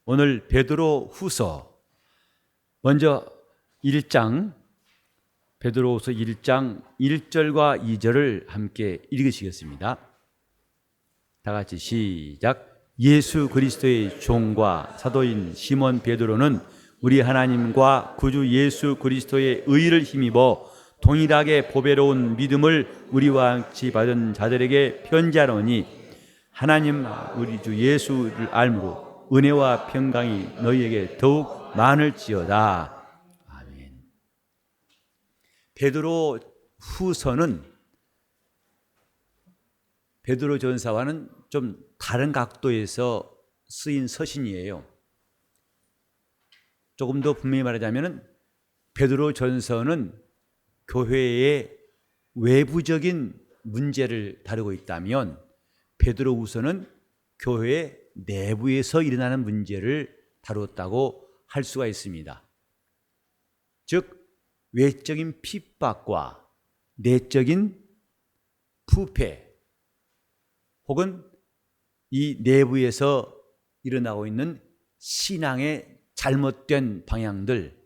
오늘 베드로 후서 먼저 1장 베드로후서 1장 1절과 2절을 함께 읽으시겠습니다. 다 같이 시작. 예수 그리스도의 종과 사도인 시몬 베드로는 우리 하나님과 구주 예수 그리스도의 의를 힘입어 동일하게 보배로운 믿음을 우리와 같이 받은 자들에게 편지하노니 하나님 우리 주 예수를 알므로 은혜와 평강이 너희에게 더욱 많을지어다. 아멘. 베드로 후서는 베드로 전서와는 좀 다른 각도에서 쓰인 서신이에요. 조금 더 분명히 말하자면 베드로 전서는 교회의 외부적인 문제를 다루고 있다면 베드로 후서는 교회 내부에서 일어나는 문제를 다뤘다고 할 수가 있습니다. 즉 외적인 핍박과 내적인 부패 혹은 이 내부에서 일어나고 있는 신앙의 잘못된 방향들,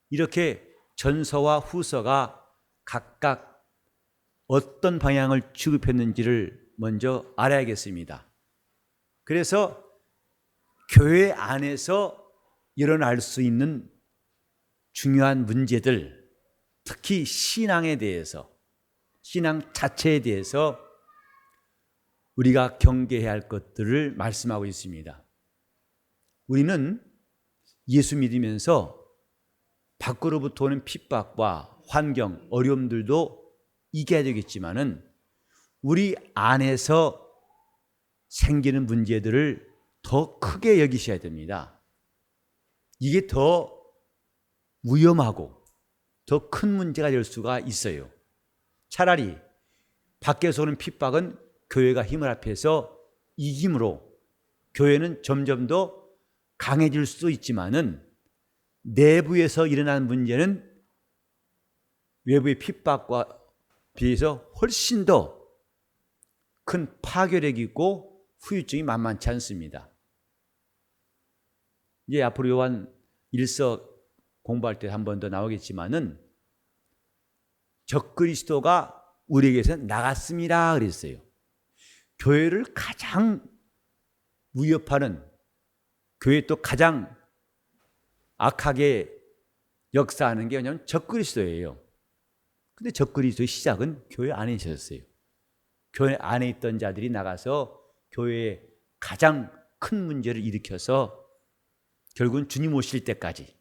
이렇게 전서와 후서가 각각 어떤 방향을 취급했는지를 먼저 알아야겠습니다. 그래서 교회 안에서 일어날 수 있는 중요한 문제들, 특히 신앙에 대해서, 신앙 자체에 대해서 우리가 경계해야 할 것들을 말씀하고 있습니다. 우리는 예수 믿으면서 밖으로부터 오는 핍박과 환경, 어려움들도 이겨야 되겠지만은 우리 안에서 생기는 문제들을 더 크게 여기셔야 됩니다. 이게 더 위험하고 더 큰 문제가 될 수가 있어요. 차라리 밖에서 오는 핍박은 교회가 힘을 합해서 이김으로 교회는 점점 더 강해질 수 있지만은 내부에서 일어나는 문제는 외부의 핍박과 비해서 훨씬 더 큰 파괴력이 있고 후유증이 만만치 않습니다. 이제 앞으로 요한 1서 공부할 때 한 번 더 나오겠지만은 적그리스도가 우리에게서 나갔습니다 그랬어요. 교회를 가장 위협하는, 교회 또 가장 악하게 역사하는 게 뭐냐면 적그리스도예요. 근데 적그리스도의 시작은 교회 안에 있었어요. 교회 안에 있던 자들이 나가서 교회에 가장 큰 문제를 일으켜서 결국은 주님 오실 때까지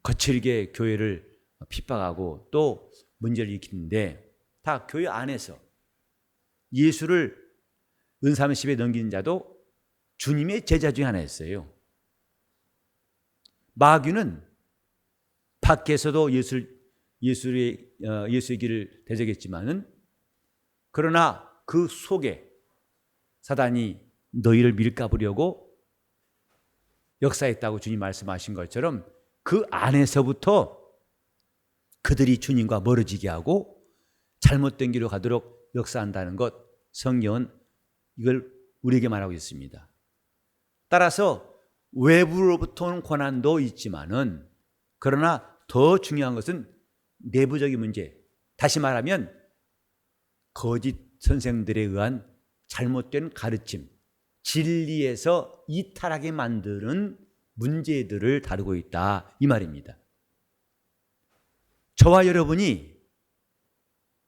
거칠게 교회를 핍박하고 또 문제를 일으키는데, 다 교회 안에서 예수를 은사십에 넘기는 자도 주님의 제자 중에 하나였어요. 마귀는 밖에서도 예수의 길을 대적했지만은, 그러나 그 속에 사단이 너희를 밀가부려고 역사했다고 주님 말씀하신 것처럼 그 안에서부터 그들이 주님과 멀어지게 하고 잘못된 길로 가도록 역사한다는 것, 성경은 이걸 우리에게 말하고 있습니다. 따라서 외부로부터 오는 고난도 있지만은, 그러나 더 중요한 것은 내부적인 문제, 다시 말하면 거짓 선생들에 의한 잘못된 가르침, 진리에서 이탈하게 만드는 문제들을 다루고 있다, 이 말입니다. 저와 여러분이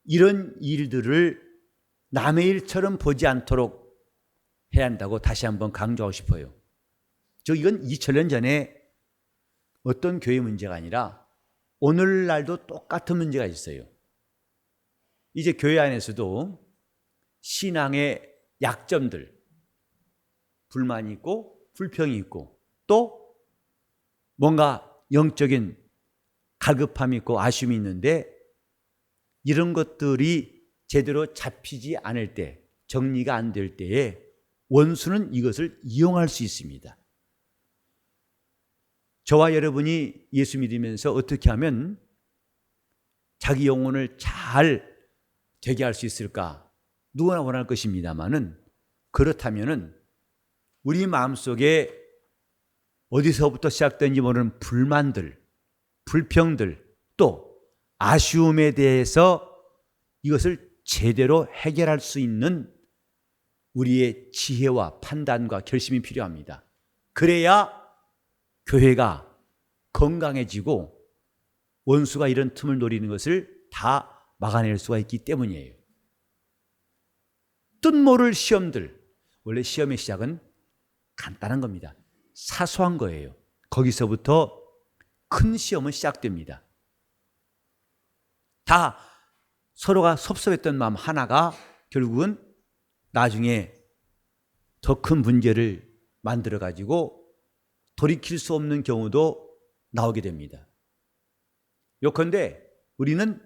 이런 일들을 남의 일처럼 보지 않도록 해야 한다고 다시 한번 강조하고 싶어요. 이건 2000년 전에 어떤 교회 문제가 아니라 오늘날도 똑같은 문제가 있어요. 이제 교회 안에서도 신앙의 약점들, 불만이 있고 불평이 있고 또 뭔가 영적인 갈급함이 있고 아쉬움이 있는데, 이런 것들이 제대로 잡히지 않을 때, 정리가 안 될 때에 원수는 이것을 이용할 수 있습니다. 저와 여러분이 예수 믿으면서 어떻게 하면 자기 영혼을 잘 되게 할 수 있을까? 누구나 원할 것입니다만은, 그렇다면은 우리 마음속에 어디서부터 시작된지 모르는 불만들, 불평들, 또 아쉬움에 대해서 이것을 제대로 해결할 수 있는 우리의 지혜와 판단과 결심이 필요합니다. 그래야 교회가 건강해지고 원수가 이런 틈을 노리는 것을 다 막아낼 수가 있기 때문이에요. 뜻모를 시험들, 원래 시험의 시작은 간단한 겁니다. 사소한 거예요. 거기서부터 큰 시험은 시작됩니다. 다 서로가 섭섭했던 마음 하나가 결국은 나중에 더 큰 문제를 만들어 가지고 돌이킬 수 없는 경우도 나오게 됩니다. 요컨대 우리는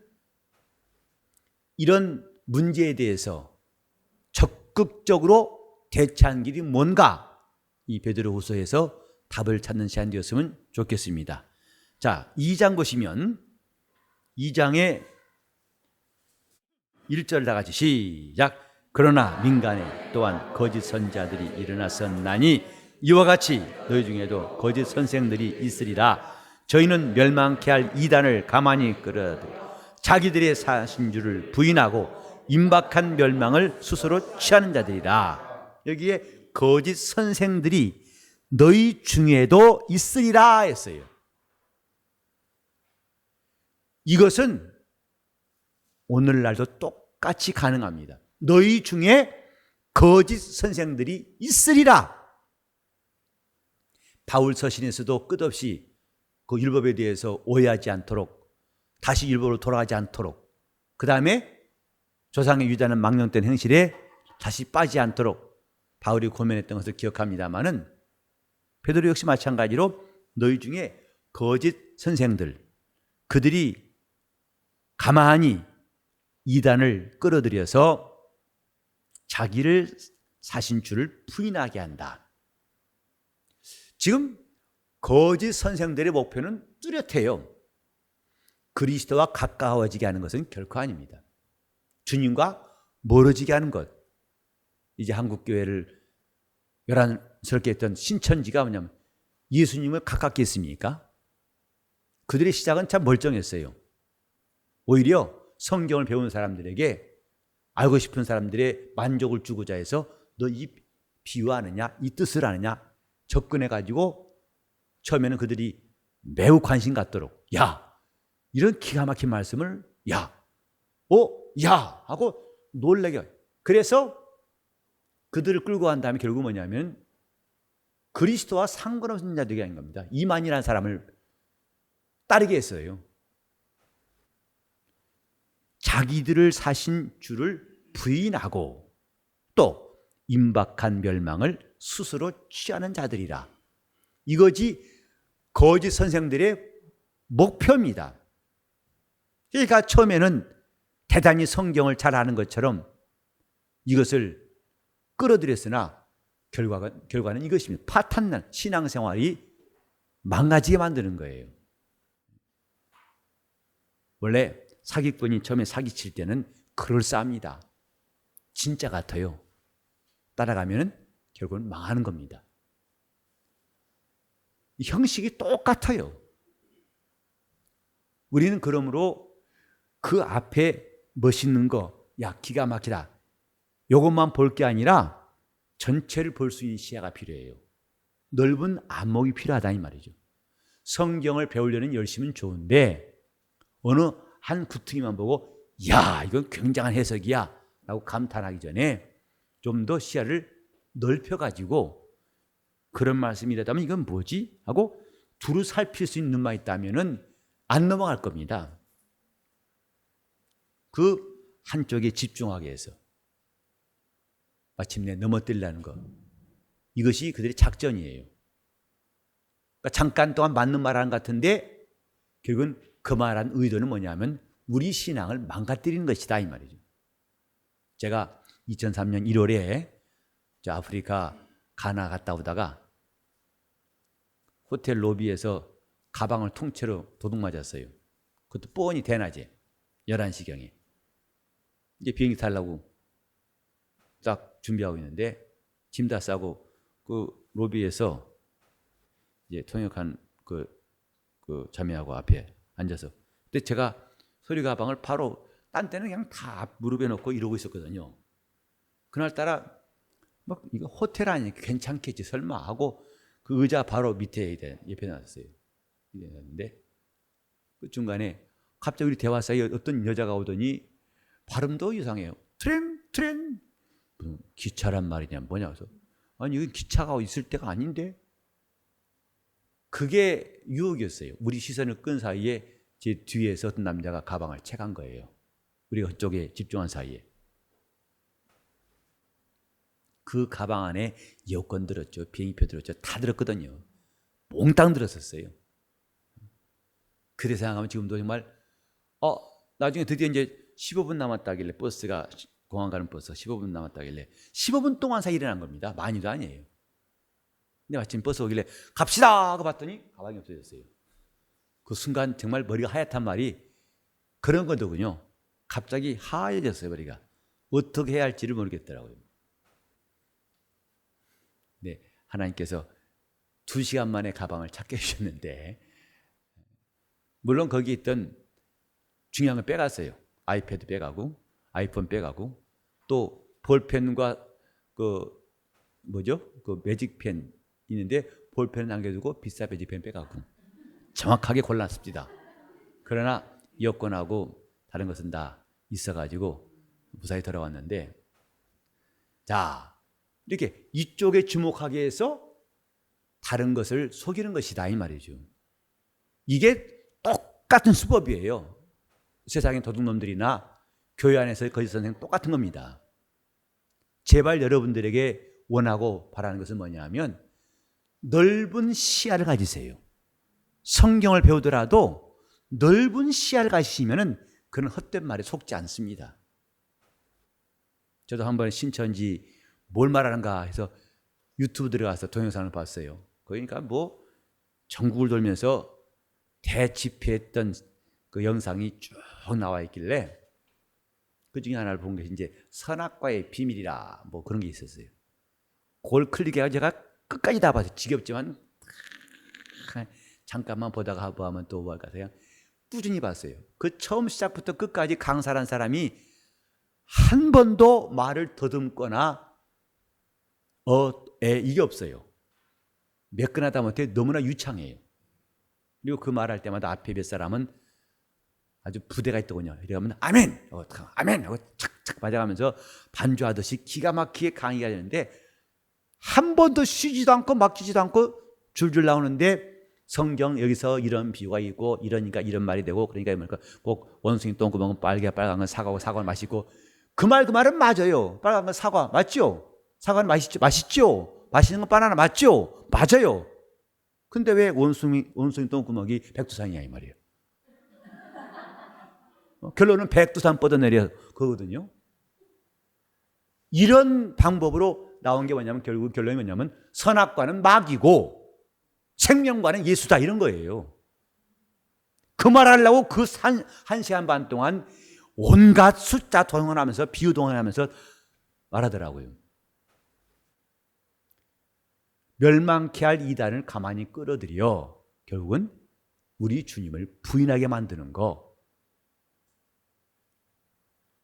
이런 문제에 대해서 적극적으로 대처하는 길이 뭔가 이 베드로후서에서 답을 찾는 시간 되었으면 좋겠습니다. 자, 2장 보시면 2장의 1절 다 같이 시작. 그러나 민간에 또한 거짓 선자들이 일어났었나니 이와 같이 너희 중에도 거짓 선생들이 있으리라. 저희는 멸망케 할 이단을 가만히 끌어들여 자기들의 사신 줄을 부인하고 임박한 멸망을 스스로 취하는 자들이라. 여기에 거짓 선생들이 너희 중에도 있으리라 했어요. 이것은 오늘날도 똑같이 가능합니다. 너희 중에 거짓 선생들이 있으리라. 바울 서신에서도 끝없이 그 율법에 대해서 오해하지 않도록, 다시 율법으로 돌아가지 않도록, 그 다음에 조상의 유다는 망령된 행실에 다시 빠지지 않도록 바울이 고면했던 것을 기억합니다마는 베드로 역시 마찬가지로 너희 중에 거짓 선생들, 그들이 가만히 이단을 끌어들여서 자기를 사신 줄을 부인하게 한다. 지금 거짓 선생들의 목표는 뚜렷해요. 그리스도와 가까워지게 하는 것은 결코 아닙니다. 주님과 멀어지게 하는 것. 이제 한국교회를 요란스럽게 했던 신천지가 뭐냐면 예수님을 가깝게 했습니까? 그들의 시작은 참 멀쩡했어요. 오히려 성경을 배운 사람들에게, 알고 싶은 사람들의 만족을 주고자 해서 너 이 비유 아느냐? 이 뜻을 아느냐? 접근해가지고 처음에는 그들이 매우 관심 갖도록, 야, 이런 기가 막힌 말씀을 야 하고 놀래게. 그래서 그들을 끌고 간 다음에 결국 뭐냐면 그리스도와 상관없는 자들이 아닌 겁니다. 이만이라는 사람을 따르게 했어요. 자기들을 사신 줄을 부인하고 또 임박한 멸망을 스스로 취하는 자들이라. 이것이 거짓 선생들의 목표입니다. 그러니까 처음에는 대단히 성경을 잘 아는 것처럼 이것을 끌어들였으나 결과는 이것입니다. 파탄난 신앙생활이 망가지게 만드는 거예요. 원래 사기꾼이 처음에 사기칠 때는 그럴싸합니다. 진짜 같아요. 따라가면 결국은 망하는 겁니다. 형식이 똑같아요. 우리는 그러므로 그 앞에 멋있는 거, 야, 기가 막히다, 이것만 볼 게 아니라 전체를 볼 수 있는 시야가 필요해요. 넓은 안목이 필요하다 이 말이죠. 성경을 배우려는 열심은 좋은데 어느 한 구퉁이만 보고 야, 이건 굉장한 해석이야 라고 감탄하기 전에 좀 더 시야를 넓혀가지고 그런 말씀이라다면 이건 뭐지? 하고 두루 살필 수 있는 눈만 있다면 안 넘어갈 겁니다. 그 한쪽에 집중하게 해서 마침내 넘어뜨리려는 것, 이것이 그들의 작전이에요. 그러니까 잠깐 동안 맞는 말 같은데 결국은 그 말한 의도는 뭐냐면 우리 신앙을 망가뜨리는 것이다 이 말이죠. 제가 2003년 1월에 저 아프리카 가나 갔다 오다가 호텔 로비에서 가방을 통째로 도둑 맞았어요. 그것도 뻔히 대낮에 11시경에. 이제 비행기 타려고 딱 준비하고 있는데 짐 다 싸고 그 로비에서 이제 통역한 그 자매하고 앞에 앉아서, 근데 제가 서류 가방을 바로 딴 때는 그냥 다 무릎에 놓고 이러고 있었거든요. 그날따라 막 이거 호텔 아니니까 괜찮겠지 설마 하고 그 의자 바로 밑에 옆에 놨어요. 근데 그 중간에 갑자기 우리 대화 사이에 어떤 여자가 오더니 발음도 이상해요. 트렌 기차란 말이냐 뭐냐 그래서 아니 여기 기차가 있을 때가 아닌데. 그게 유혹이었어요. 우리 시선을 끈 사이에 제 뒤에서 어떤 남자가 가방을 채간 거예요. 우리가 그쪽에 집중한 사이에. 그 가방 안에 여권 들었죠. 비행기표 들었죠. 다 들었거든요. 몽땅 들었었어요. 그래 생각하면 지금도 정말 나중에 드디어 이제 15분 남았다길래 버스가 공항 가는 버스가 15분 남았다길래 15분 동안 사이 일어난 겁니다. 많이도 아니에요. 근데 마침 버스 오길래 갑시다 하고 봤더니 가방이 없어졌어요. 그 순간 정말 머리가 하얗단 말이 그런 거더군요. 갑자기 하얘졌어요. 머리가. 어떻게 해야 할지를 모르겠더라고요. 네, 하나님께서 2시간 만에 가방을 찾게 해주셨는데 물론 거기 있던 중요한 걸 빼갔어요. 아이패드 빼가고 아이폰 빼가고 또 볼펜과 그 매직펜 있는데 볼펜을 남겨두고 비싼 매직펜 빼가고 정확하게 골랐습니다. 그러나 여권하고 다른 것은 다 있어가지고 무사히 돌아왔는데, 자 이렇게 이쪽에 주목하게 해서 다른 것을 속이는 것이다 이 말이죠. 이게 똑같은 수법이에요. 세상의 도둑놈들이나 교회 안에서의 거짓 선생 똑같은 겁니다. 제발 여러분들에게 원하고 바라는 것은 뭐냐면 넓은 시야를 가지세요. 성경을 배우더라도 넓은 시야를 가지시면 그런 헛된 말에 속지 않습니다. 저도 한번 신천지 뭘 말하는가 해서 유튜브 들어가서 동영상을 봤어요. 그러니까 뭐 전국을 돌면서 대집회했던 그 영상이 쭉 나와 있길래 그 중에 하나를 본 것이 이제 선악과의 비밀이라 뭐 그런 게 있었어요. 그걸 클릭해서 제가 끝까지 다 봐서 지겹지만 잠깐만 보다가 하면 또 뭐 할까 해서 꾸준히 봤어요. 그 처음 시작부터 끝까지 강사란 사람이 한 번도 말을 더듬거나 이게 없어요. 매끈하다 못해 너무나 유창해요. 그리고 그 말할 때마다 앞에 몇 사람은 아주 부대가 있더군요. 이러면 아멘! 아멘! 하고 착착 맞아가면서 반주하듯이 기가 막히게 강의가 되는데 한 번도 쉬지도 않고 막히지도 않고 줄줄 나오는데 성경 여기서 이런 비유가 있고 이러니까 이런 말이 되고 그러니까 뭘까 꼭 원숭이 똥구멍은 빨간 건 사과고 사과는 맛있고 그 말은 맞아요. 빨간 건 사과 맞죠? 사과는 맛있죠? 맛있는 건 바나나 맞죠? 맞아요. 근데 왜 원숭이 똥구멍이 백두산이야 이 말이에요. 결론은 백두산 뻗어내려 그거거든요. 이런 방법으로 나온 게 뭐냐면 결국 결론이 뭐냐면 선악과는 마귀고 생명과는 예수다 이런 거예요. 그 말하려고 그 한 시간 반 동안 온갖 숫자 동원하면서 비유 동원하면서 말하더라고요. 멸망케 할 이단을 가만히 끌어들여 결국은 우리 주님을 부인하게 만드는 거.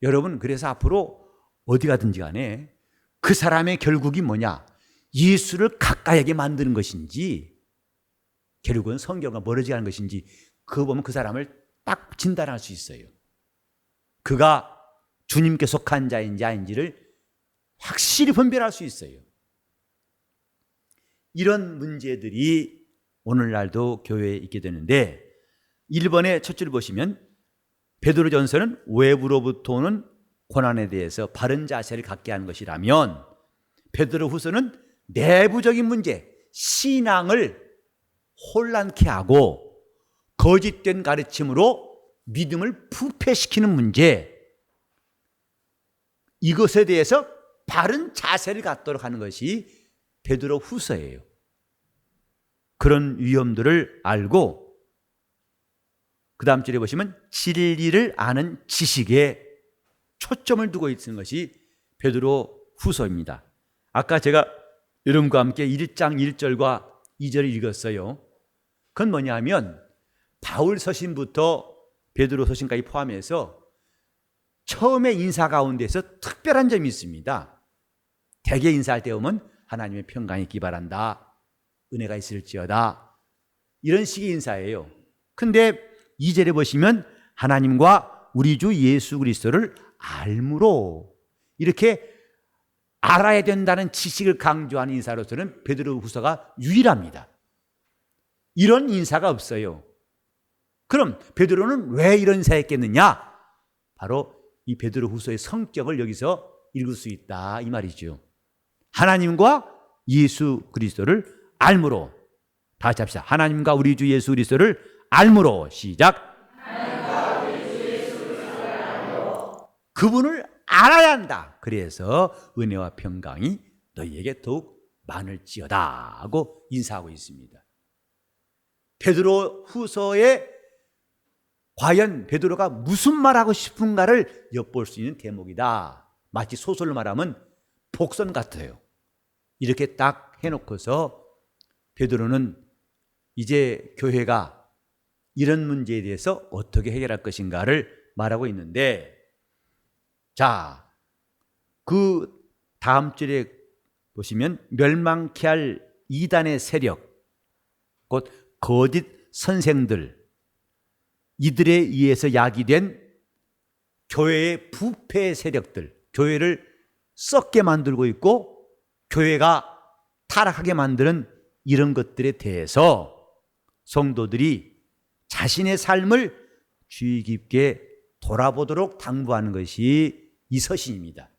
여러분 그래서 앞으로 어디 가든지 간에 그 사람의 결국이 뭐냐? 예수를 가까이하게 만드는 것인지 결국은 성경과 멀어지게 하는 것인지 그거 보면 그 사람을 딱 진단할 수 있어요. 그가 주님께 속한 자인지 아닌지를 확실히 분별할 수 있어요. 이런 문제들이 오늘날도 교회에 있게 되는데 1번의 첫 줄 보시면 베드로전서는 외부로부터 오는 고난에 대해서 바른 자세를 갖게 하는 것이라면 베드로후서는 내부적인 문제, 신앙을 혼란케 하고 거짓된 가르침으로 믿음을 부패시키는 문제, 이것에 대해서 바른 자세를 갖도록 하는 것이 베드로후서예요. 그런 위험들을 알고 그 다음 줄에 보시면 진리를 아는 지식에 초점을 두고 있는 것이 베드로후서입니다. 아까 제가 여러분과 함께 1장 1절과 2절을 읽었어요. 그건 뭐냐면 바울 서신부터 베드로 서신까지 포함해서 처음에 인사 가운데서 특별한 점이 있습니다. 대개 인사할 때 보면 하나님의 평강이 있기 바란다, 은혜가 있을지어다, 이런 식의 인사예요. 근데 2절에 보시면 하나님과 우리 주 예수 그리스도를 알므로, 이렇게 알아야 된다는 지식을 강조하는 인사로서는 베드로후서가 유일합니다. 이런 인사가 없어요. 그럼 베드로는 왜 이런 인사했겠느냐? 바로 이 베드로후서의 성격을 여기서 읽을 수 있다, 이 말이죠. 하나님과 예수 그리스도를 알므로. 다시 합시다. 하나님과 우리 주 예수 그리스도를 알므로. 시작. 그분을 알아야 한다. 그래서 은혜와 평강이 너희에게 더욱 많을지어다 하고 인사하고 있습니다. 베드로 후서에 과연 베드로가 무슨 말하고 싶은가를 엿볼 수 있는 대목이다. 마치 소설로 말하면 복선 같아요. 이렇게 딱 해놓고서 베드로는 이제 교회가 이런 문제에 대해서 어떻게 해결할 것인가를 말하고 있는데, 자, 그 다음 절에 보시면 멸망케 할 이단의 세력, 곧 거짓 선생들, 이들에 의해서 야기된 교회의 부패 세력들, 교회를 썩게 만들고 있고 교회가 타락하게 만드는 이런 것들에 대해서 성도들이 자신의 삶을 주의 깊게 돌아보도록 당부하는 것이 이 서신입니다.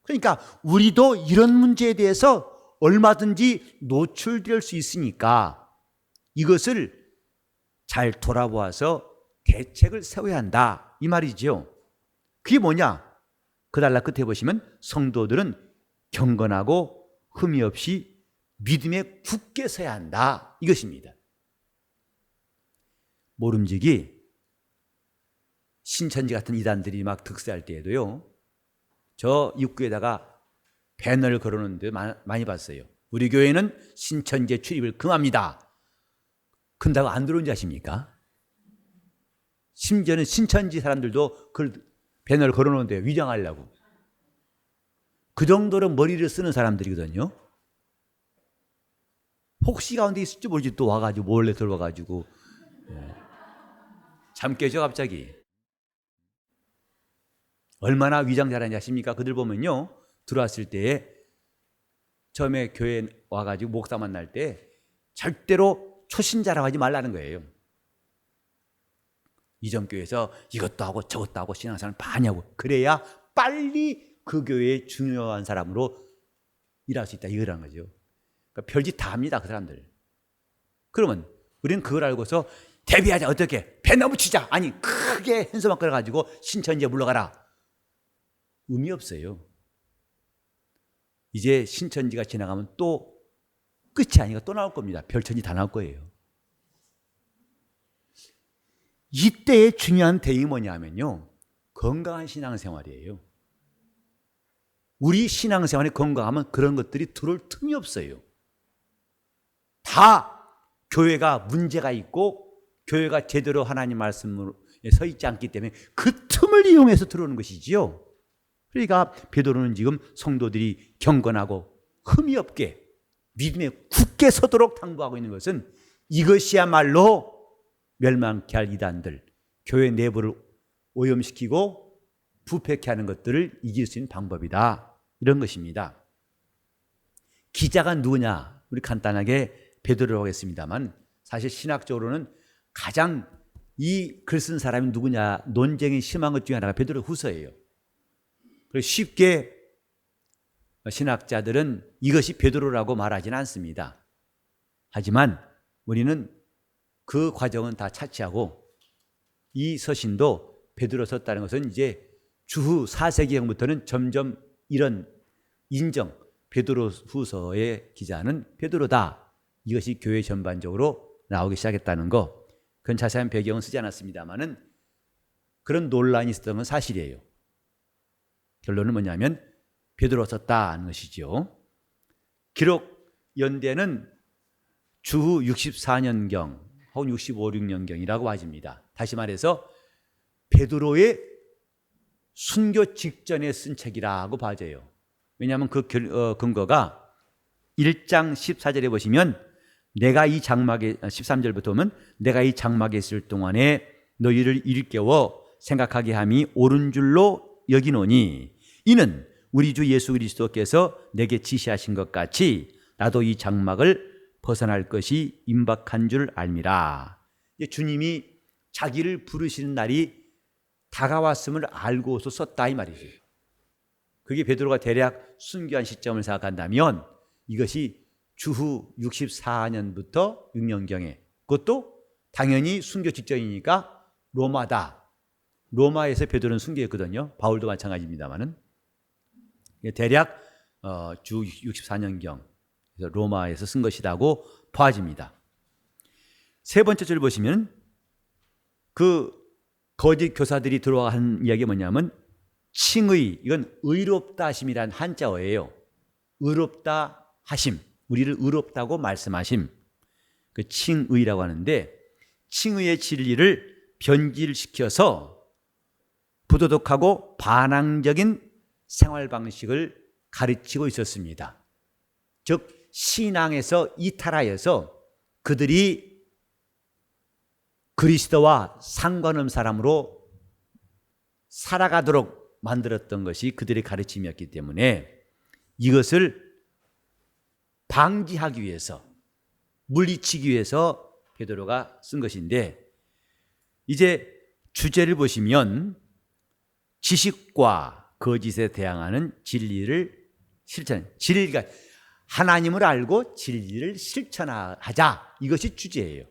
그러니까 우리도 이런 문제에 대해서 얼마든지 노출될 수 있으니까 이것을 잘 돌아보아서 대책을 세워야 한다, 이 말이죠. 그게 뭐냐? 그 단락 끝에 보시면 성도들은 경건하고 흠이 없이 믿음에 굳게 서야 한다, 이것입니다. 모름지기 신천지 같은 이단들이 막 득세할 때에도요, 저 입구에다가 배너를 걸어놓는데 많이 봤어요. 우리 교회는 신천지의 출입을 금합니다. 근다고 안 들어온지 아십니까? 심지어는 신천지 사람들도 그 배너를 걸어놓는데 위장하려고. 그 정도로 머리를 쓰는 사람들이거든요. 혹시 가운데 있을지 모르지 또 와가지고 몰래 들어와가지고 잠 깨죠 갑자기. 얼마나 위장 잘하는지 아십니까? 그들 보면요, 들어왔을 때에 처음에 교회에 와가지고 목사 만날 때 절대로 초신자라고 하지 말라는 거예요. 이전 교회에서 이것도 하고 저것도 하고 신앙생활 많이 하고 그래야 빨리 그 교회의 중요한 사람으로 일할 수 있다, 이거라는 거죠. 그러니까 별짓 다 합니다, 그 사람들. 그러면 우리는 그걸 알고서 대비하자, 어떻게 배너 붙이자, 아니 크게 현수막 걸어가지고 신천지에 물러가라, 의미 없어요. 이제 신천지가 지나가면 또 끝이 아니고 또 나올 겁니다. 별천지 다 나올 거예요. 이때의 중요한 대응이 뭐냐면요, 건강한 신앙생활이에요. 우리 신앙생활이 건강하면 그런 것들이 들어올 틈이 없어요. 다 교회가 문제가 있고 교회가 제대로 하나님 말씀에 서 있지 않기 때문에 그 틈을 이용해서 들어오는 것이지요. 그러니까 베드로는 지금 성도들이 경건하고 흠이 없게 믿음에 굳게 서도록 당부하고 있는 것은 이것이야말로 멸망케 할 이단들, 교회 내부를 오염시키고 부패케 하는 것들을 이길 수 있는 방법이다, 이런 것입니다. 기자가 누구냐? 우리 간단하게 베드로라고 하겠습니다만 사실 신학적으로는 가장 이 글 쓴 사람이 누구냐 논쟁이 심한 것 중에 하나가 베드로 후서예요. 그리고 쉽게 신학자들은 이것이 베드로라고 말하지는 않습니다. 하지만 우리는 그 과정은 다 차치하고 이 서신도 베드로 썼다는 것은 이제 주후 4세기경부터는 점점 이런 인정, 베드로 후서의 기자는 베드로다, 이것이 교회 전반적으로 나오기 시작했다는 거, 그건 자세한 배경은 쓰지 않았습니다만은 그런 논란이 있었던 건 사실이에요. 결론은 뭐냐면 베드로 썼다는 것이죠. 기록 연대는 주후 64년경 혹은 65, 6년경이라고 봐집니다. 다시 말해서 베드로의 순교 직전에 쓴 책이라고 봐져요. 왜냐하면 그 근거가 1장 14절에 보시면 내가 이 장막에 13절부터 보면 내가 이 장막에 있을 동안에 너희를 일깨워 생각하게 함이 옳은 줄로 여기노니 이는 우리 주 예수 그리스도께서 내게 지시하신 것 같이 나도 이 장막을 벗어날 것이 임박한 줄 알미라. 주님이 자기를 부르시는 날이 다가왔음을 알고서 썼다 이 말이죠. 그게 베드로가 대략 순교한 시점을 생각한다면 이것이 주후 64년부터 6년경에, 그것도 당연히 순교 직전이니까 로마다. 로마에서 베드로는 순교했거든요. 바울도 마찬가지입니다만은 대략 주 64년경 로마에서 쓴 것이라고 봐집니다. 세 번째 줄 보시면 그 거짓 교사들이 들어와 한 이야기가 뭐냐면 칭의, 이건 의롭다 하심이란 한자어예요. 의롭다 하심, 우리를 의롭다고 말씀하심, 그 칭의라고 하는데 칭의의 진리를 변질시켜서 부도덕하고 반항적인 생활 방식을 가르치고 있었습니다. 즉 신앙에서 이탈하여서 그들이 그리스도와 상관없는 사람으로 살아가도록 만들었던 것이 그들의 가르침이었기 때문에 이것을 방지하기 위해서, 물리치기 위해서 베드로가 쓴 것인데, 이제 주제를 보시면 지식과 거짓에 대항하는 진리를 실천, 진리가 하나님을 알고 진리를 실천하자, 이것이 주제예요.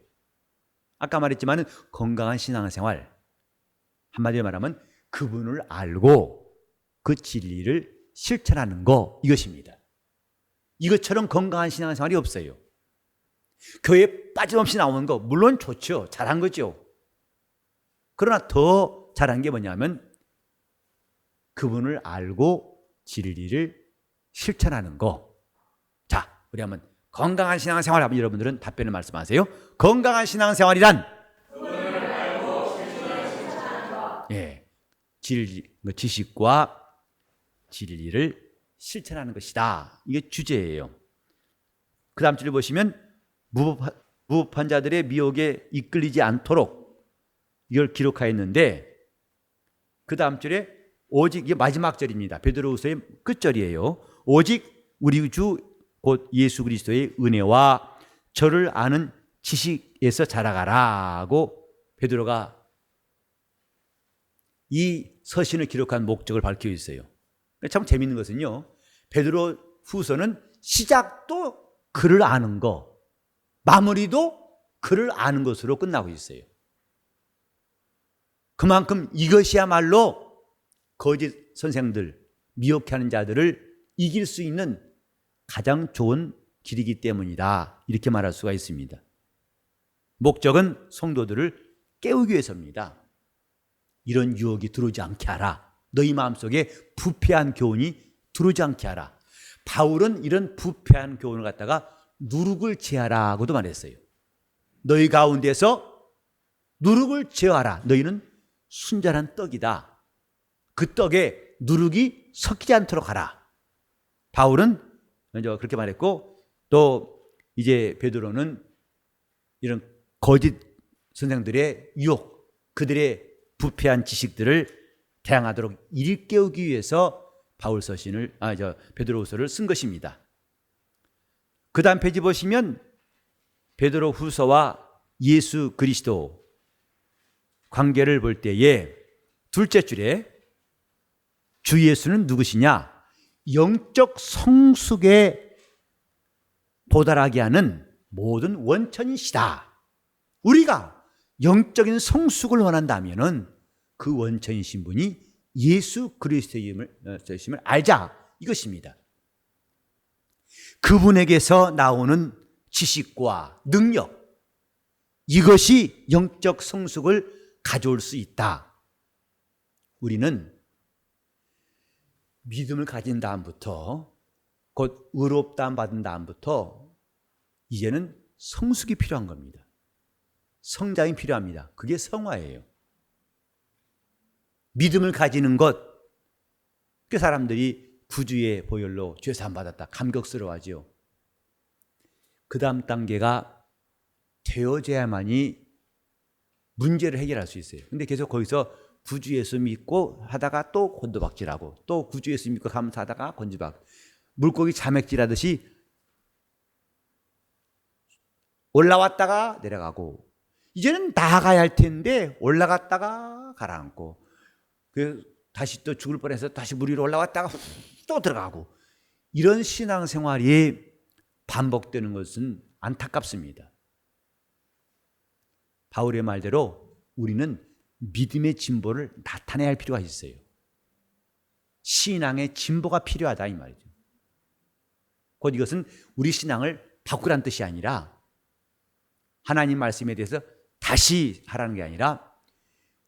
아까 말했지만 건강한 신앙생활, 한마디로 말하면 그분을 알고 그 진리를 실천하는 거, 이것입니다. 이것처럼 건강한 신앙생활이 없어요. 교회에 빠짐없이 나오는 거 물론 좋죠. 잘한 거죠. 그러나 더 잘한 게 뭐냐면 그분을 알고 진리를 실천하는 거. 자, 우리 한번 건강한 신앙생활 하면 여러분들은 답변을 말씀하세요. 건강한 신앙생활이란 그분을 알고 실천하는 것. 예, 지식과 진리를 실천하는 것이다. 이게 주제예요. 그 다음 줄을 보시면 무법한 자들의 미혹에 이끌리지 않도록 이걸 기록하였는데, 그 다음 줄에 오직, 이게 마지막 절입니다. 베드로후서의 끝절이에요. 오직 우리 주 곧 예수 그리스도의 은혜와 저를 아는 지식에서 자라가라고 베드로가 이 서신을 기록한 목적을 밝혀 있어요. 참 재미있는 것은요, 베드로 후서는 시작도 그를 아는 거, 마무리도 그를 아는 것으로 끝나고 있어요. 그만큼 이것이야말로 거짓 선생들, 미혹하는 자들을 이길 수 있는 가장 좋은 길이기 때문이다, 이렇게 말할 수가 있습니다. 목적은 성도들을 깨우기 위해서입니다. 이런 유혹이 들어오지 않게 하라. 너희 마음속에 부패한 교훈이 들어오지 않게 하라. 바울은 이런 부패한 교훈을 갖다가 누룩을 제하라고도 말했어요. 너희 가운데서 누룩을 제하라. 너희는 순전한 떡이다. 그 떡에 누룩이 섞이지 않도록 하라. 바울은 먼저 그렇게 말했고, 또 이제 베드로는 이런 거짓 선생들의 유혹, 그들의 부패한 지식들을 대항하도록 일깨우기 위해서 바울 서신을, 베드로후서를 쓴 것입니다. 그 다음 페이지 보시면 베드로 후서와 예수 그리스도 관계를 볼 때에 둘째 줄에 주 예수는 누구시냐? 영적 성숙에 도달하게 하는 모든 원천이시다. 우리가 영적인 성숙을 원한다면은 그 원천이신 분이 예수 그리스도임을 알자, 이것입니다. 그분에게서 나오는 지식과 능력, 이것이 영적 성숙을 가져올 수 있다. 우리는 믿음을 가진 다음부터 곧 의롭다함 받은 다음부터 이제는 성숙이 필요한 겁니다. 성장이 필요합니다. 그게 성화예요. 믿음을 가지는 것. 그 사람들이 구주의 보혈로 죄사함 받았다. 감격스러워하죠. 그 다음 단계가 되어져야만이 문제를 해결할 수 있어요. 근데 계속 거기서 구주 예수 믿고 하다가 또 곤두박질하고 또 구주 예수 믿고 감사하다가 곤두박. 물고기 자맥질하듯이 올라왔다가 내려가고 이제는 나아가야 할 텐데 올라갔다가 가라앉고 다시 또 죽을 뻔해서 다시 물 위로 올라왔다가 또 들어가고 이런 신앙생활이 반복되는 것은 안타깝습니다. 바울의 말대로 우리는 믿음의 진보를 나타내야 할 필요가 있어요. 신앙의 진보가 필요하다 이 말이죠. 곧 이것은 우리 신앙을 바꾸라는 뜻이 아니라 하나님 말씀에 대해서 다시 하라는 게 아니라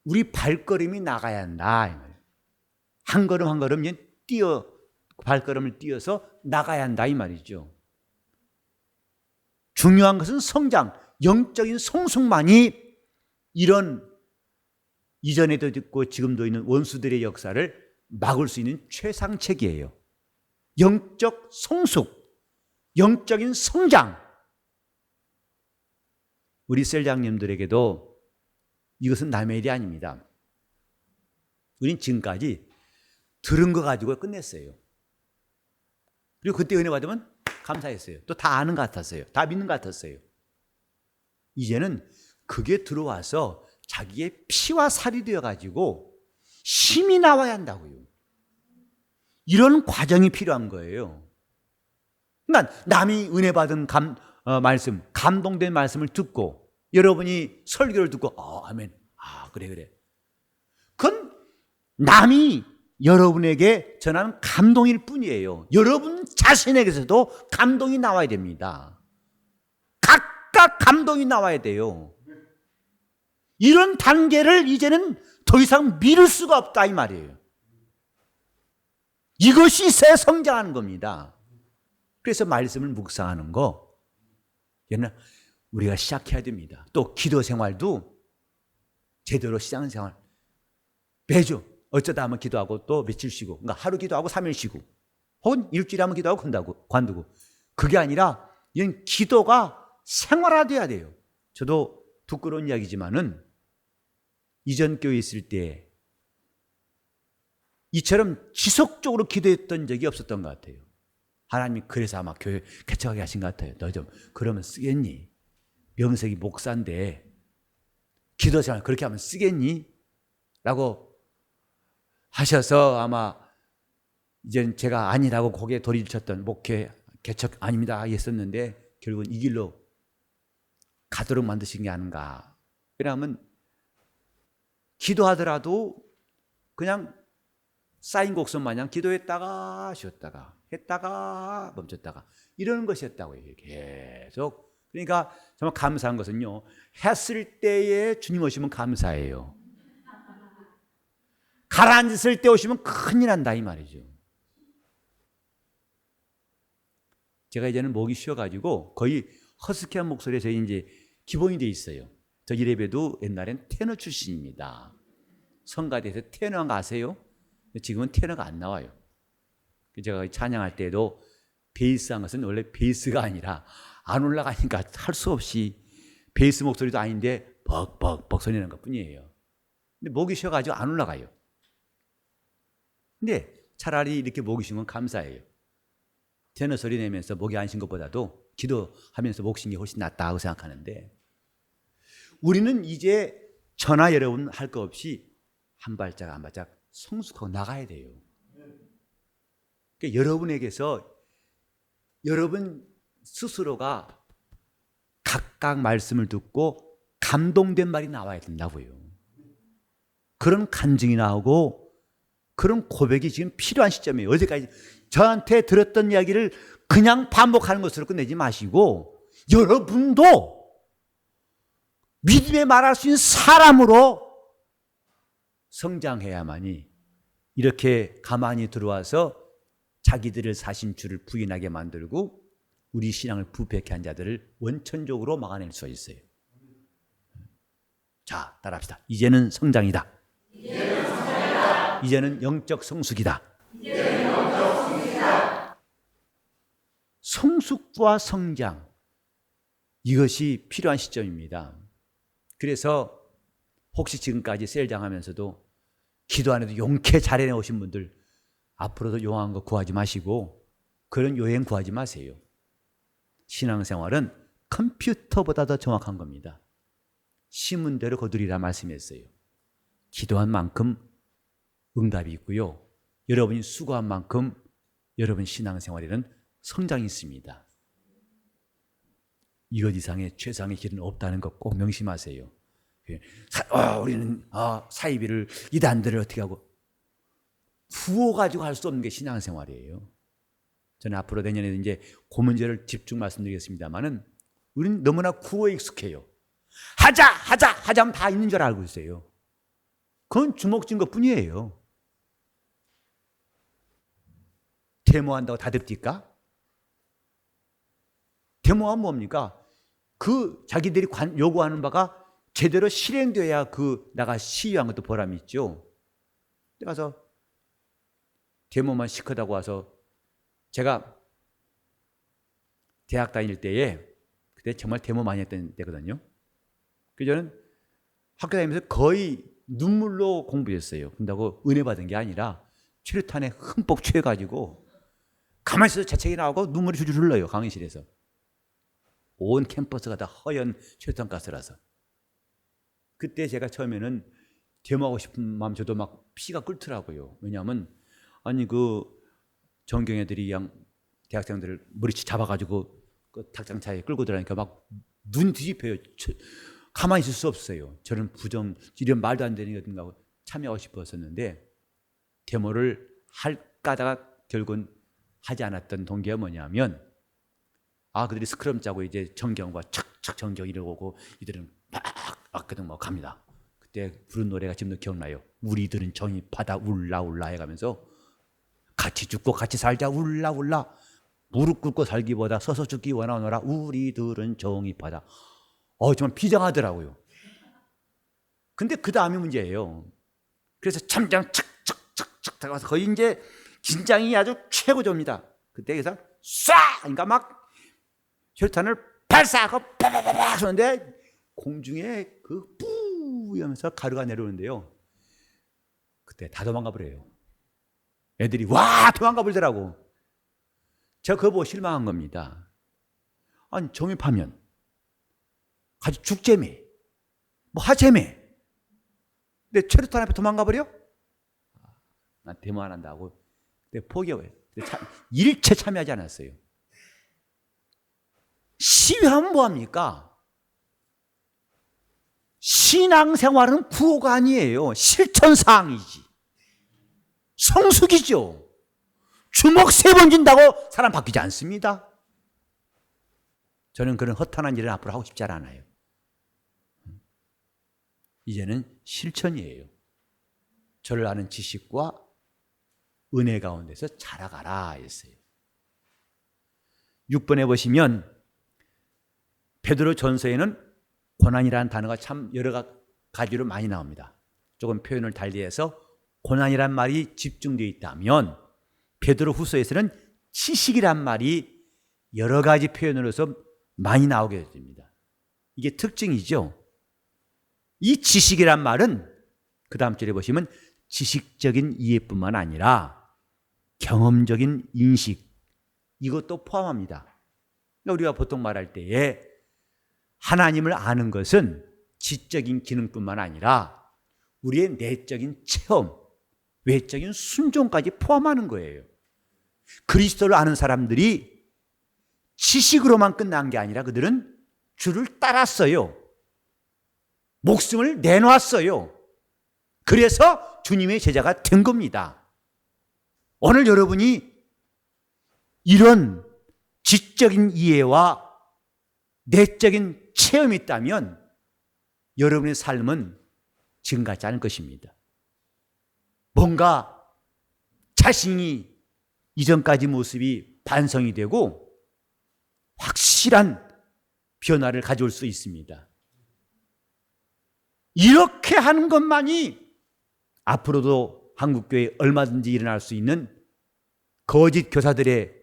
우리 발걸음이 나가야 한다 이 말이에요. 한 걸음 한 걸음 발걸음을 띄어서 나가야 한다 이 말이죠. 중요한 것은 성장, 영적인 성숙만이 이런 이전에도 있고 지금도 있는 원수들의 역사를 막을 수 있는 최상책이에요. 영적 성숙, 영적인 성장. 우리 셀장님들에게도 이것은 남의 일이 아닙니다. 우린 지금까지 들은 거 가지고 끝냈어요. 그리고 그때 은혜 받으면 감사했어요. 또 다 아는 것 같았어요. 다 믿는 것 같았어요. 이제는 그게 들어와서 자기의 피와 살이 되어가지고 힘이 나와야 한다고요. 이런 과정이 필요한 거예요. 그러니까 남이 은혜 받은 말씀, 감동된 말씀을 듣고 여러분이 설교를 듣고 아멘, 그래. 그건 남이 여러분에게 전하는 감동일 뿐이에요. 여러분 자신에게서도 감동이 나와야 됩니다. 각각 감동이 나와야 돼요. 이런 단계를 이제는 더 이상 미룰 수가 없다 이 말이에요. 이것이 새 성장하는 겁니다. 그래서 말씀을 묵상하는 거 우리가 시작해야 됩니다. 또 기도 생활도 제대로 시작하는 생활 매주 어쩌다 한번 기도하고 또 며칠 쉬고 그러니까 하루 기도하고 3일 쉬고 혹은 일주일에 한번 기도하고 관두고 그게 아니라 이런 기도가 생활화돼야 돼요. 저도 부끄러운 이야기지만은 이전 교회에 있을 때 이처럼 지속적으로 기도했던 적이 없었던 것 같아요. 하나님이 그래서 아마 교회 개척하게 하신 것 같아요. 너 좀 그러면 쓰겠니? 명색이 목사인데 기도 생활 그렇게 하면 쓰겠니? 라고 하셔서 아마 이제 제가 아니라고 고개 돌이쳤던 목회 개척 아닙니다 했었는데 결국은 이 길로 가도록 만드신 게 아닌가. 왜냐하면 기도하더라도 그냥 쌓인 곡선 마냥 기도했다가 쉬었다가 했다가 멈췄다가 이러는 것이었다고요. 계속. 그러니까 정말 감사한 것은요. 했을 때에 주님 오시면 감사해요. 가라앉았을 때 오시면 큰일 난다 이 말이죠. 제가 이제는 목이 쉬어가지고 거의 허스키한 목소리에 저희 이제 기본이 돼 있어요. 저 이래봬도 옛날엔 테너 출신입니다. 성가대에서 테너 한 거 아세요? 지금은 테너가 안 나와요. 제가 찬양할 때도 베이스한 것은 원래 베이스가 아니라 안 올라가니까 할 수 없이 베이스 목소리도 아닌데 벅벅벅 소리 나는 것 뿐이에요. 근데 목이 쉬어가지고 안 올라가요. 근데 차라리 이렇게 목이 쉬면 감사해요. 테너 소리 내면서 목이 안 쉰 것보다도 기도하면서 목 쉰 게 훨씬 낫다고 생각하는데 우리는 이제 저나 여러분 할 거 없이 한 발짝 한 발짝 성숙하고 나가야 돼요. 그러니까 여러분에게서 여러분 스스로가 각각 말씀을 듣고 감동된 말이 나와야 된다고요. 그런 간증이 나오고 그런 고백이 지금 필요한 시점이에요. 어제까지 저한테 들었던 이야기를 그냥 반복하는 것으로 끝내지 마시고 여러분도 믿음에 말할 수 있는 사람으로 성장해야만이 이렇게 가만히 들어와서 자기들을 사신 주를 부인하게 만들고 우리 신앙을 부패케 한 자들을 원천적으로 막아낼 수 있어요. 자, 따라합시다. 이제는 성장이다. 이제는 영적 성숙이다. 성숙과 성장, 이것이 필요한 시점입니다. 그래서 혹시 지금까지 셀장하면서도 기도 안 해도 용케 잘해내 오신 분들 앞으로도 용한 거 구하지 마시고 그런 요행 구하지 마세요. 신앙생활은 컴퓨터보다 더 정확한 겁니다. 심은 대로 거두리라 말씀했어요. 기도한 만큼 응답이 있고요. 여러분이 수고한 만큼 여러분 신앙생활에는 성장이 있습니다. 이것 이상의 최상의 길은 없다는 것 꼭 명심하세요. 우리는 사이비를 이단들을 어떻게 하고 구호 가지고 할 수 없는 게 신앙생활이에요. 저는 앞으로 내년에 이제 그 문제를 집중 말씀드리겠습니다만은 우리는 너무나 구호에 익숙해요. 하자 하면 다 있는 줄 알고 있어요. 그건 주먹진 것 뿐이에요. 데모한다고 다 됩니까? 데모하면 뭡니까? 그 자기들이 요구하는 바가 제대로 실행돼야 나가 시위한 것도 보람이 있죠. 가서 데모만 시커다고 와서 제가 대학 다닐 때에 그때 정말 데모 많이 했던 때거든요. 그래서 저는 학교 다니면서 거의 눈물로 공부했어요. 그런다고 은혜 받은 게 아니라 최루탄에 흠뻑 취해가지고 가만히 있어서 재채기 나오고 눈물이 줄줄 흘러요. 강의실에서. 온 캠퍼스가 다 허연 최루탄 가스라서. 그때 제가 처음에는 데모하고 싶은 마음 저도 막 피가 끓더라고요. 왜냐하면 전경애들이 대학생들을 머리치 잡아가지고 그 닭장차에 끌고 들어가니까 막 눈 뒤집혀요. 가만히 있을 수 없어요. 저는 이런 말도 안 되는 것인가 참여하고 싶었었는데 데모를 할까 하다가 결국은 하지 않았던 동기가 뭐냐면 그들이 스크럼 짜고 이제 정경과 착착 정경 이러고 이들은 막 갑니다. 그때 부른 노래가 지금도 기억나요. 우리들은 정입하다 울라 해가면서 같이 죽고 같이 살자 울라 무릎 꿇고 살기보다 서서 죽기 원하노라 우리들은 정입하다. 정말 비장하더라고요. 근데 그 다음이 문제예요. 그래서 참장 착착착착 다가서 거의 이제 긴장이 아주 최고조입니다. 그때 그래서 그러니까 막 혈탄을 발사하고 빠바바바 하는데 공중에 뿌 하면서 가루가 내려오는데요. 그때 다 도망가 버려요. 애들이 도망가 버리더라고. 제가 그거 보고 실망한 겁니다. 아니 정입하면 같이 죽재매 하재매 근데 최루탄 앞에 도망가 버려? 난 데모 안 한다고 포기해요. 일체 참여하지 않았어요. 시위하면 뭐합니까? 신앙생활은 구호가 아니에요. 실천사항이지. 성숙이죠. 주먹 3번 쥔다고 사람 바뀌지 않습니다. 저는 그런 허탄한 일을 앞으로 하고 싶지 않아요. 이제는 실천이에요. 저를 아는 지식과 은혜 가운데서 자라가라 했어요. 6번에 보시면 베드로 전서에는 고난이라는 단어가 참 여러 가지로 많이 나옵니다. 조금 표현을 달리해서 고난이란 말이 집중되어 있다면 베드로 후서에서는 지식이란 말이 여러 가지 표현으로서 많이 나오게 됩니다. 이게 특징이죠. 이 지식이란 말은 그 다음 절에 보시면 지식적인 이해뿐만 아니라 경험적인 인식 이것도 포함합니다. 그러니까 우리가 보통 말할 때에 하나님을 아는 것은 지적인 기능뿐만 아니라 우리의 내적인 체험, 외적인 순종까지 포함하는 거예요. 그리스도를 아는 사람들이 지식으로만 끝난 게 아니라 그들은 주를 따랐어요. 목숨을 내놓았어요. 그래서 주님의 제자가 된 겁니다. 오늘 여러분이 이런 지적인 이해와 내적인 체험이 있다면 여러분의 삶은 지금 같지 않을 것입니다. 뭔가 자신이 이전까지 모습이 반성이 되고 확실한 변화를 가져올 수 있습니다. 이렇게 하는 것만이 앞으로도 한국교회에 얼마든지 일어날 수 있는 거짓 교사들의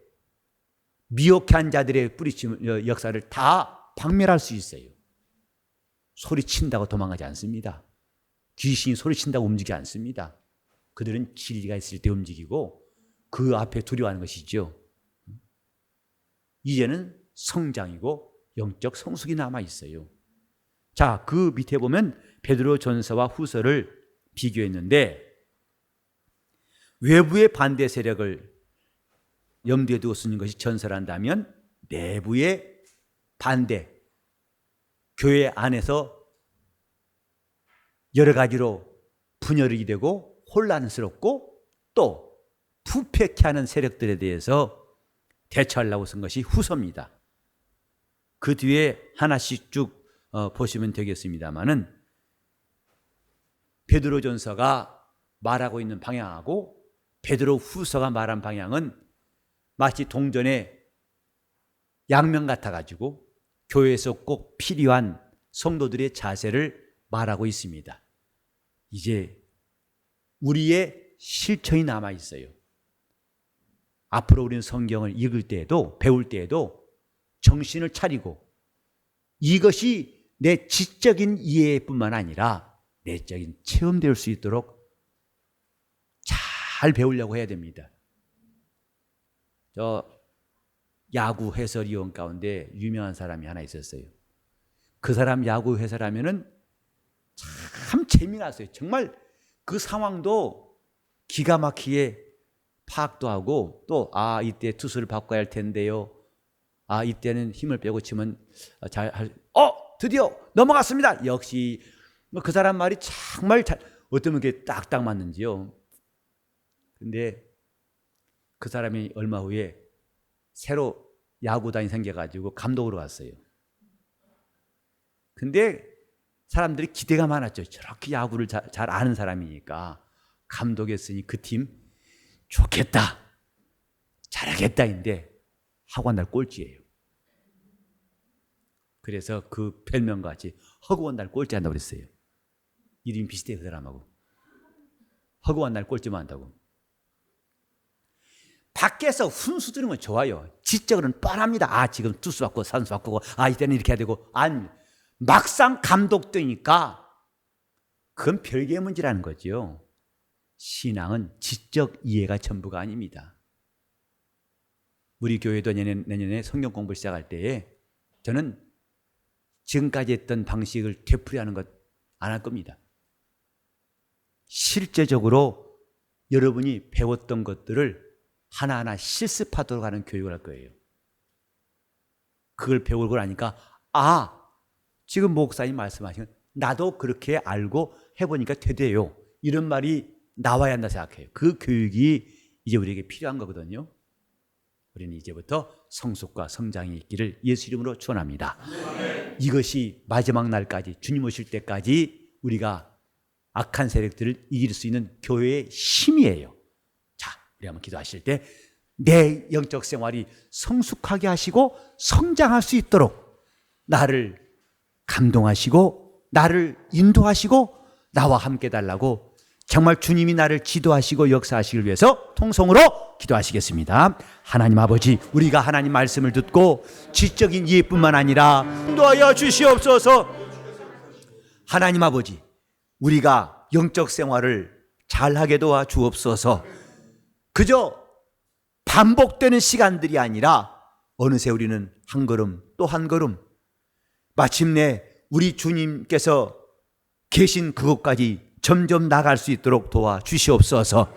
미혹한 자들의 뿌리친 역사를 다 박멸할 수 있어요. 소리친다고 도망가지 않습니다. 귀신이 소리친다고 움직이지 않습니다. 그들은 진리가 있을 때 움직이고 그 앞에 두려워하는 것이죠. 이제는 성장이고 영적 성숙이 남아 있어요. 자, 그 밑에 보면 베드로 전서와 후서를 비교했는데 외부의 반대 세력을 염두에 두고 쓰는 것이 전서란다면 내부의 반대, 교회 안에서 여러 가지로 분열이 되고 혼란스럽고 또 부패케 하는 세력들에 대해서 대처하려고 쓴 것이 후서입니다. 그 뒤에 하나씩 쭉 보시면 되겠습니다마는 베드로전서가 말하고 있는 방향하고 베드로 후서가 말한 방향은 마치 동전의 양면 같아가지고 교회에서 꼭 필요한 성도들의 자세를 말하고 있습니다. 이제 우리의 실천이 남아 있어요. 앞으로 우리는 성경을 읽을 때에도 배울 때에도 정신을 차리고 이것이 내 지적인 이해뿐만 아니라 내적인 체험될 수 있도록 잘 배우려고 해야 됩니다. 저 야구 해설위원 가운데 유명한 사람이 하나 있었어요. 그 사람 야구 해설하면은 참 재미났어요. 정말 그 상황도 기가 막히게 파악도 하고 또 이때 투수를 바꿔야 할 텐데요. 이때는 힘을 빼고 치면 드디어 넘어갔습니다. 역시 그 사람 말이 정말 어쩌면 그게 딱딱 맞는지요. 근데 그 사람이 얼마 후에 새로 야구단이 생겨가지고 감독으로 갔어요. 근데 사람들이 기대가 많았죠. 저렇게 야구를 잘 아는 사람이니까 감독했으니 그 팀 좋겠다, 잘하겠다인데 하고 한 날 꼴찌예요. 그래서 그 별명과 같이 허구한 날 꼴찌 한다고 그랬어요. 이름이 비슷해요, 그 사람하고. 허구한 날 꼴찌만 한다고. 밖에서 훈수 들으면 좋아요. 지적으로는 뻔합니다. 지금 투수 바꾸고 선수 바꾸고 이때는 이렇게 해야 되고. 아니, 막상 감독되니까 그건 별개의 문제라는 거죠. 신앙은 지적 이해가 전부가 아닙니다. 우리 교회도 내년에 성경 공부를 시작할 때에 저는 지금까지 했던 방식을 되풀이하는 것 안 할 겁니다. 실제적으로 여러분이 배웠던 것들을 하나하나 실습하도록 하는 교육을 할 거예요. 그걸 배우고 나니까 지금 목사님 말씀하시는 나도 그렇게 알고 해보니까 되대요. 이런 말이 나와야 한다 생각해요. 그 교육이 이제 우리에게 필요한 거거든요. 우리는 이제부터 성숙과 성장이 있기를 예수 이름으로 축원합니다. 이것이 마지막 날까지 주님 오실 때까지 우리가 악한 세력들을 이길 수 있는 교회의 힘이에요. 자, 우리 한번 기도하실 때 내 영적 생활이 성숙하게 하시고 성장할 수 있도록 나를 감동하시고 나를 인도하시고 나와 함께 달라고 정말 주님이 나를 지도하시고 역사하시길 위해서 통성으로 기도하시겠습니다. 하나님 아버지, 우리가 하나님 말씀을 듣고 지적인 이해뿐만 아니라 인도하여 주시옵소서. 하나님 아버지, 우리가 영적 생활을 잘하게 도와 주옵소서. 그저 반복되는 시간들이 아니라 어느새 우리는 한 걸음 또 한 걸음 마침내 우리 주님께서 계신 그곳까지 점점 나갈 수 있도록 도와 주시옵소서.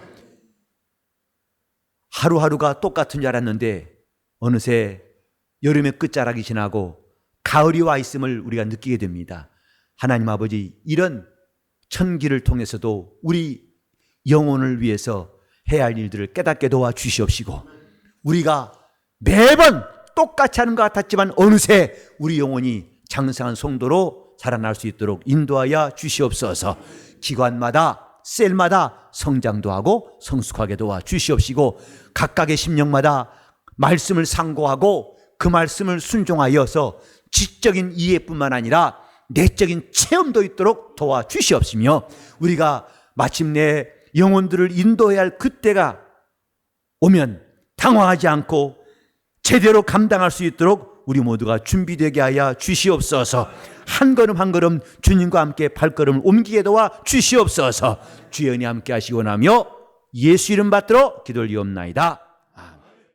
하루하루가 똑같은 줄 알았는데 어느새 여름의 끝자락이 지나고 가을이 와 있음을 우리가 느끼게 됩니다. 하나님 아버지, 이런 천기를 통해서도 우리 영혼을 위해서 해야 할 일들을 깨닫게 도와 주시옵시고, 우리가 매번 똑같이 하는 것 같았지만 어느새 우리 영혼이 장성한 성도로 자라날 수 있도록 인도하여 주시옵소서. 기관마다 셀마다 성장도 하고 성숙하게 도와 주시옵시고, 각각의 심령마다 말씀을 상고하고 그 말씀을 순종하여서 지적인 이해뿐만 아니라 내적인 체험도 있도록 도와주시옵시며, 우리가 마침내 영혼들을 인도해야 할 그때가 오면 당황하지 않고 제대로 감당할 수 있도록 우리 모두가 준비되게 하여 주시옵소서. 한 걸음 한 걸음 주님과 함께 발걸음을 옮기게 도와 주시옵소서. 주연이 함께 하시고 나며 예수 이름 받들어 기도 올리옵나이다.